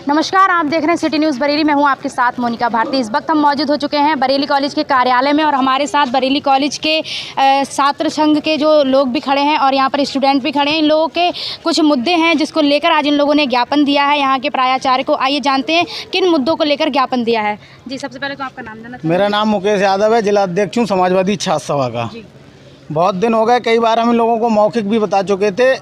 नमस्कार, आप देख रहे हैं सिटी न्यूज़ बरेली। मैं हूं आपके साथ मोनिका भारती। इस वक्त हम मौजूद हो चुके हैं बरेली कॉलेज के कार्यालय में और हमारे साथ बरेली कॉलेज के छात्र संघ के जो लोग भी खड़े हैं और यहां पर स्टूडेंट भी खड़े हैं। इन लोगों के कुछ मुद्दे हैं जिसको लेकर आज इन लोगों ने ज्ञापन दिया है यहाँ के प्राचार्य को। आइए जानते हैं किन मुद्दों को लेकर ज्ञापन दिया है। जी, सबसे पहले तो आपका नाम जानना। मेरा नाम मुकेश यादव है, जिला अध्यक्ष हूँ समाजवादी छात्र सभा का। बहुत दिन हो गए, कई बार हम इन लोगों को मौखिक भी बता चुके थे।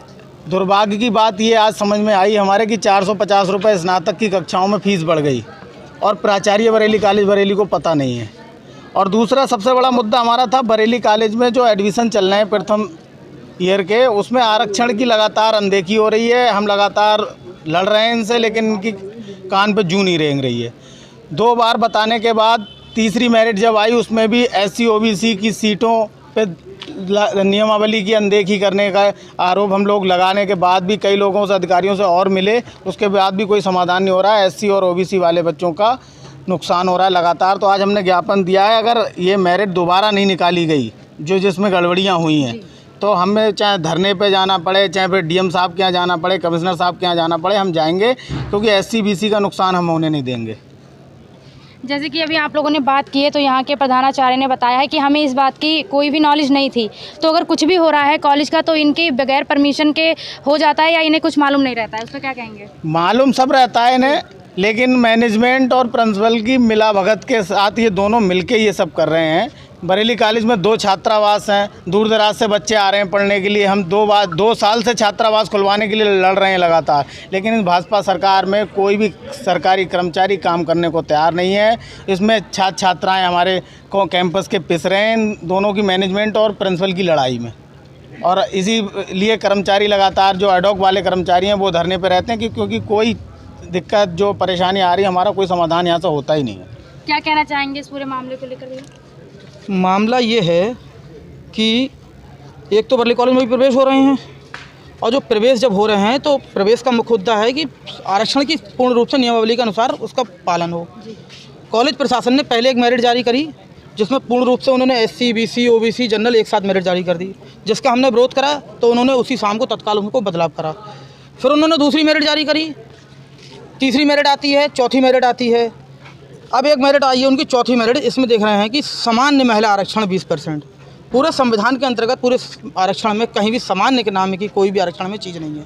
दुर्भाग्य की बात ये आज समझ में आई हमारे कि 450 रुपये स्नातक की कक्षाओं में फ़ीस बढ़ गई और प्राचार्य बरेली कॉलेज बरेली को पता नहीं है। और दूसरा सबसे बड़ा मुद्दा हमारा था बरेली कॉलेज में जो एडमिशन चल रहे हैं प्रथम ईयर के, उसमें आरक्षण की लगातार अनदेखी हो रही है। हम लगातार लड़ रहे हैं इनसे, लेकिन इनकी कान पे जूं नहीं रेंग रही है। 2 बार बताने के बाद तीसरी मेरिट जब आई उसमें भी SC OBC की सीटों पे नियमावली की अनदेखी करने का आरोप हम लोग लगाने के बाद भी कई लोगों से, अधिकारियों से और मिले, उसके बाद भी कोई समाधान नहीं हो रहा है। SC और OBC वाले बच्चों का नुकसान हो रहा है लगातार। तो आज हमने ज्ञापन दिया है, अगर ये मेरिट दोबारा नहीं निकाली गई जो जिसमें गड़बड़ियाँ हुई हैं, तो हमें चाहे धरने पे जाना पड़े, चाहे फिर DM साहब के यहाँ जाना पड़े, कमिश्नर साहब के यहाँ जाना पड़े, हम जाएंगे, क्योंकि SC BC का नुकसान हम होने नहीं देंगे। जैसे कि अभी आप लोगों ने बात की है तो यहाँ के प्रधानाचार्य ने बताया है कि हमें इस बात की कोई भी नॉलेज नहीं थी। तो अगर कुछ भी हो रहा है कॉलेज का तो इनके बगैर परमिशन के हो जाता है या इन्हें कुछ मालूम नहीं रहता है, उस पर क्या कहेंगे? मालूम सब रहता है इन्हें, लेकिन मैनेजमेंट और प्रिंसिपल की मिला भगत के साथ ये दोनों मिलके ये सब कर रहे हैं। बरेली कॉलेज में 2 छात्रावास हैं, दूर दराज से बच्चे आ रहे हैं पढ़ने के लिए। हम 2 साल से छात्रावास खुलवाने के लिए लड़ रहे हैं लगातार, लेकिन इस भाजपा सरकार में कोई भी सरकारी कर्मचारी काम करने को तैयार नहीं है। इसमें छात्र छात्राएँ हमारे को कैंपस के पिस रहे हैं दोनों की, मैनेजमेंट और प्रिंसिपल की लड़ाई में। और इसी लिए कर्मचारी लगातार जो एडॉक वाले कर्मचारी हैं वो धरने पर रहते हैं क्योंकि कोई दिक्कत जो परेशानी आ रही है, हमारा कोई समाधान यहाँ से होता ही नहीं है। क्या कहना चाहेंगे इस पूरे मामले को लेकर? मामला ये है कि एक तो बरेली कॉलेज में भी प्रवेश हो रहे हैं, और जो प्रवेश जब हो रहे हैं तो प्रवेश का मुख्य मुद्दा है कि आरक्षण की पूर्ण रूप से नियमावली के अनुसार उसका पालन हो। कॉलेज प्रशासन ने पहले एक मेरिट जारी करी जिसमें पूर्ण रूप से उन्होंने SC BC OBC जनरल एक साथ मेरिट जारी कर दी, जिसका हमने विरोध करा तो उन्होंने उसी शाम को तत्काल उनको बदलाव करा। फिर उन्होंने दूसरी मेरिट जारी करी, तीसरी मेरिट आती है, चौथी मेरिट आती है, अब एक मेरिट आई है उनकी चौथी मेरिट। इसमें देख रहे हैं कि सामान्य महिला आरक्षण 20%। पूरे संविधान के अंतर्गत पूरे आरक्षण में कहीं भी सामान्य के नाम की कोई भी आरक्षण में चीज़ नहीं है।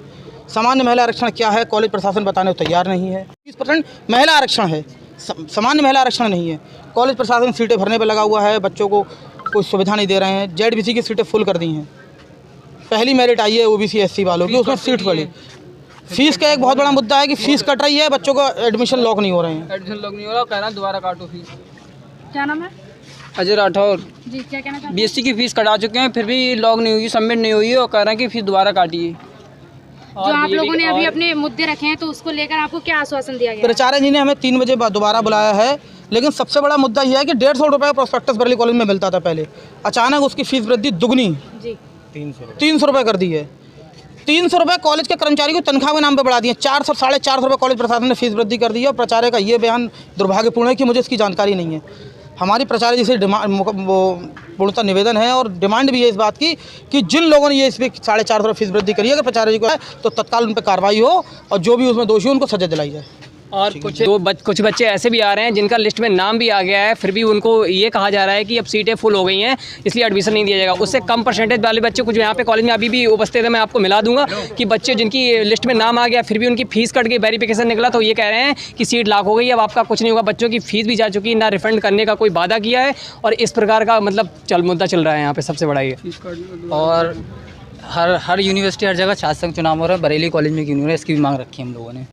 सामान्य महिला आरक्षण क्या है कॉलेज प्रशासन बताने को तैयार नहीं है। 20% महिला आरक्षण है, सामान्य महिला आरक्षण नहीं है। कॉलेज प्रशासन सीटें भरने पर लगा हुआ है, बच्चों को कोई सुविधा नहीं दे रहे हैं। ZBC की सीटें फुल कर दी हैं। पहली मेरिट आई है OBC SC वालों की, उसमें सीट पड़ी। फीस का एक बहुत बड़ा मुद्दा है कि फीस कट रही है, बच्चों को एडमिशन लॉक नहीं हो रहे हैं। एडमिशन लॉक नहीं हो रहा, कह रहा है दोबारा काटो फीस। क्या नाम है? अजय राठौर जी, क्या कहना चाहते हैं? BSc की फीस कटा चुके हैं, फिर भी लॉक नहीं हुई, सबमिट नहीं हुई, और कह रहे हैं कि फीस दोबारा काटिए। जो आप लोगों ने अभी अपने मुद्दे रखे हैं तो उसको लेकर आपको क्या आश्वासन दिया गया? प्राचार्य जी ने हमें 3 बजे दोबारा बुलाया है, लेकिन सबसे बड़ा मुद्दा यह है कि 150 रुपये प्रोस्पेक्टस बरेली कॉलेज में मिलता था पहले, अचानक उसकी फीस वृद्धि दुगनी 300 रुपये कर दी है। 300 रुपये कॉलेज के कर्मचारी को तनख्वाह के नाम पे बढ़ा दिए। 400 साढ़े 400 रुपये कॉलेज प्रशासन ने फीस वृद्धि कर दी है। और प्राचार्य का ये बयान दुर्भाग्यपूर्ण है कि मुझे इसकी जानकारी नहीं है। हमारी प्राचार्य जी से पूर्णतः निवेदन है और डिमांड भी है इस बात की कि जिन लोगों ने ये इस पर 450 रुपये फीस वृद्धि करी है, अगर प्राचार्य जी को है तो तत्काल उन पर कार्रवाई हो और जो भी उसमें दोषी हो उनको सजा दिलाई जाए। और कुछ बच्चे ऐसे भी आ रहे हैं जिनका लिस्ट में नाम भी आ गया है, फिर भी उनको ये कहा जा रहा है कि अब सीटें फुल हो गई हैं इसलिए एडमिशन नहीं दिया जाएगा। उससे कम परसेंटेज वाले बच्चे कुछ यहाँ पे कॉलेज में अभी भी उपस्थित है, मैं आपको मिला दूंगा कि बच्चे जिनकी लिस्ट में नाम आ गया फिर भी उनकी फीस कट गई, वेरिफिकेशन निकला तो ये कह रहे हैं कि सीट लॉक हो गई, अब आपका कुछ नहीं होगा। बच्चों की फीस भी जा चुकी, ना रिफंड करने का कोई वादा किया है, और इस प्रकार का मतलब मुद्दा चल रहा है यहाँ पे। सबसे बड़ा ये और हर यूनिवर्सिटी हर जगह छात्र संघ चुनाव हो रहा है, बरेली कॉलेज में क्यों नहीं हो रहा है, इसकी भी मांग रखी है हम लोगों ने।